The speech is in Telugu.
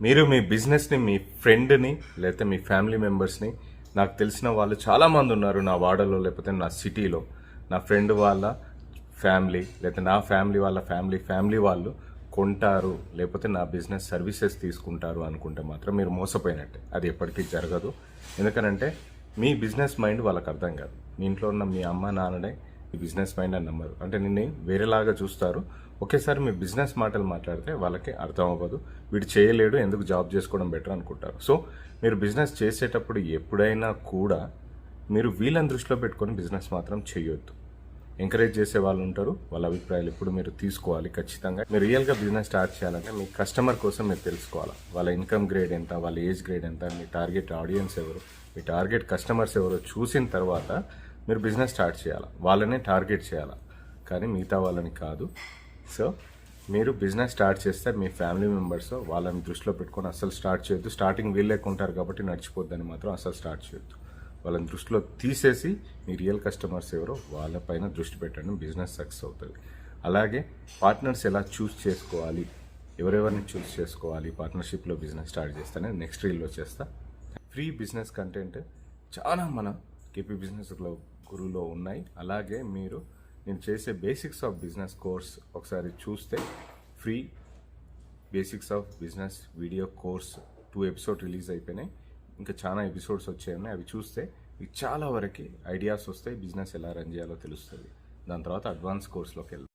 మీరు మీ బిజినెస్ని మీ ఫ్రెండ్ని లేకపోతే మీ ఫ్యామిలీ మెంబర్స్ని, నాకు తెలిసిన వాళ్ళు చాలామంది ఉన్నారు నా వాడలో లేకపోతే నా సిటీలో, నా ఫ్రెండ్ వాళ్ళ ఫ్యామిలీ లేకపోతే నా ఫ్యామిలీ వాళ్ళ ఫ్యామిలీ వాళ్ళు కొంటారు లేకపోతే నా బిజినెస్ సర్వీసెస్ తీసుకుంటారు అనుకుంటే మాత్రం మీరు మోసపోయినట్టే. అది ఎప్పటికీ జరగదు. ఎందుకనంటే మీ బిజినెస్ మైండ్ వాళ్ళకి అర్థం కాదు. మీ ఇంట్లో ఉన్న మీ అమ్మ నాన్ననే ఈ బిజినెస్ మైండ్ అని నమ్మరు. అంటే నిన్ను వేరేలాగా చూస్తారు. ఒకేసారి మీ బిజినెస్ మాటలు మాట్లాడితే వాళ్ళకి అర్థం అవ్వదు. వీడు చేయలేడు, ఎందుకు జాబ్ చేసుకోవడం బెటర్ అనుకుంటారు. సో మీరు బిజినెస్ చేసేటప్పుడు ఎప్పుడైనా కూడా మీరు వీళ్ళని దృష్టిలో పెట్టుకొని బిజినెస్ మాత్రం చేయొద్దు. ఎంకరేజ్ చేసే వాళ్ళు ఉంటారు, వాళ్ళ అభిప్రాయాలు ఇప్పుడు మీరు తీసుకోవాలి. ఖచ్చితంగా మీరు రియల్గా బిజినెస్ స్టార్ట్ చేయాలంటే మీ కస్టమర్ కోసం మీరు తెలుసుకోవాలి. వాళ్ళ ఇన్కమ్ గ్రేడ్ ఎంత, వాళ్ళ ఏజ్ గ్రేడ్ ఎంత, మీ టార్గెట్ ఆడియన్స్ ఎవరు, మీ టార్గెట్ కస్టమర్స్ ఎవరో చూసిన తర్వాత మీరు బిజినెస్ స్టార్ట్ చేయాలి. వాళ్ళనే టార్గెట్ చేయాలి, కానీ మిగతా వాళ్ళని కాదు. సో మీరు బిజినెస్ స్టార్ట్ చేస్తే మీ ఫ్యామిలీ మెంబర్స్ వాళ్ళని దృష్టిలో పెట్టుకొని అస్సలు స్టార్ట్ చేయొద్దు. స్టార్టింగ్ వీళ్ళే ఉంటారు కాబట్టి నడిచిపోద్దని మాత్రం అస్సలు స్టార్ట్ చేయొద్దు. వాళ్ళని దృష్టిలో తీసేసి మీ రియల్ కస్టమర్స్ ఎవరో వాళ్ళపైన దృష్టి పెట్టండి, బిజినెస్ సక్సెస్ అవుతుంది. అలాగే పార్ట్నర్స్ ఎలా చూస్ చేసుకోవాలి, ఎవరెవరిని చూస్ చేసుకోవాలి పార్ట్నర్షిప్లో బిజినెస్ స్టార్ట్ చేస్తానే నెక్స్ట్ రీల్లో చేస్తా. ఫ్రీ బిజినెస్ కంటెంట్ చాలా మన కేపీ బిజినెస్ గురువులో ఉన్నాయి. అలాగే మీరు నేను చేసే బేసిక్స్ ఆఫ్ బిజినెస్ కోర్స్ ఒకసారి చూస్తే free basics of business video course 2 episode release అయిపోయినాయి. ఇంకా చాలా ఎపిసోడ్స్ వచ్చాయి. అవి చూస్తే మీకు చాలా వరకు ఐడియాస్ వస్తాయి, బిజినెస్ ఎలా రన్ చేయాలో తెలుస్తుంది. దాని తర్వాత అడ్వాన్స్ కోర్స్లోకి వెళ్తాం.